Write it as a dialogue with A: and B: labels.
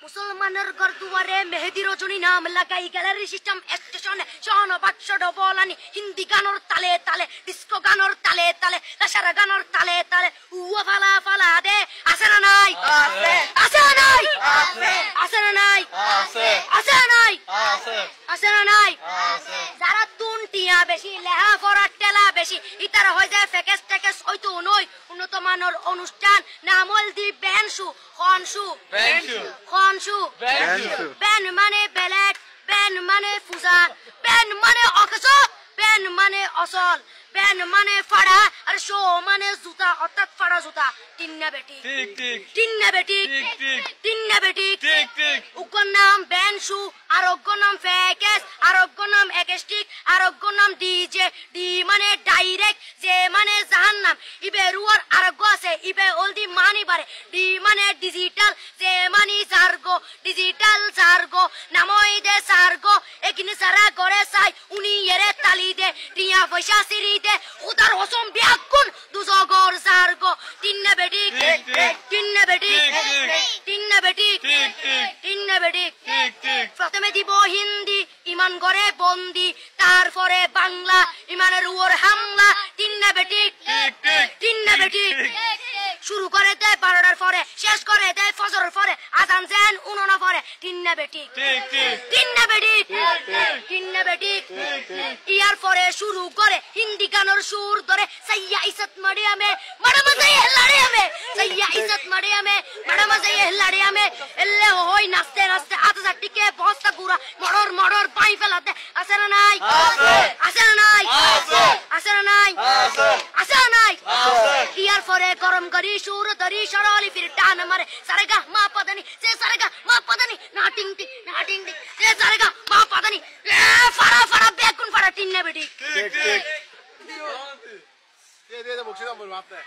A: মুসলমানের ঘর দুয়ারে মেহেদি রজনী নাম লাগাই গ্যালারি সিস্টেম স্টেশনে শহন বাক্স ডবলানি হিন্দি গানোর তালে তালে ডিস্কো গানোর তালে তালে লাসারা গানোর তালে তালে উয়া ফালা ফালা দে আছে না নাই আছে না নাই আছে না নাই আছে না নাই আছে না নাই যারা তুনটিয়া বেশি লেহা পড়ার টেলা বেশি ইতারা হয়ে যায় ফেকেস টেকেস হয়তো নই উন্নত মানের অনুষ্ঠান নামল দি বেনসু খনসু খনসু বেন মানে বেলেট বেন মানে ফুজা বেন মানে অকস বেন মানে অসল বেন মানে ফাড়া আর শো মানে জুতা অর্থাৎ ফাড়া জুতা তিন্না বেটি ঠিক ঠিক তিন্না বেটি ঠিক ঠিক তিন্না বেটি ঠিক ঠিক উগ্র নাম বেনসু আর অগ্র নাম ফেকেস আর অগ্র নাম একেস্টিক আর অগ্র নাম ডিজে ডি মানে ডাইরেক্ট যে মানে জাহান্নাম ইবে রুয়ার আরগ্য আছে ইবে অলদি মানি বারে ডি মানে ডিজিটাল যে মানি সার্গো ডিজিটাল সার্গো নামই দে সার্গো একিনি সারা করে চাই উনি এরে তালি দে টিয়া পয়সা সিরি দে উদার হসম বিয়াকুন দুজগর সার্গো তিন্না বেটি তিন্না বেটি তিন্না বেটি তিন্না বেটি প্রথমে দিব হিন্দি ইমান করে বন্দি তারপরে বাংলা ইমানের উপর হামলা তিন্না বেটি তিন্না বেটি শুরু করে দেয় 12টার পরে শেষ করে দেয় ফজরের পরে আজান যেন উননা পরে তিন্না বেটি তিন্না বেটি তিন্না বেটি ইয়ার পরে শুরু করে হিন্দি গানের সুর ধরে সাইয়া ইজ্জত মারিয়ামে বড় মজা হেলাড়িয়ামে সাইয়া ইজ্জত মারিয়ামে বড় মজা হেলাড়িয়ামে এলে হই নাচতে নাচতে আতা টিকে বস্তা গুড়া মড়র মড়র পাই ফেলাতে আছে না নাই আছে না নাই আছে না নাই আছে না নাই ইয়ার পরে গরম করি সুর ধরি সরলি ফির টান মারে সারেগা মা পদানি সে সারেগা মা পদানি না টিং টিং না টিং টিং সে সারেগা মা পদানি ফাড়া ফাড়া বেকুন ফাড়া তিন্না বেটি ঠিক ঠিক দে বক্সিদাম বল মাপতে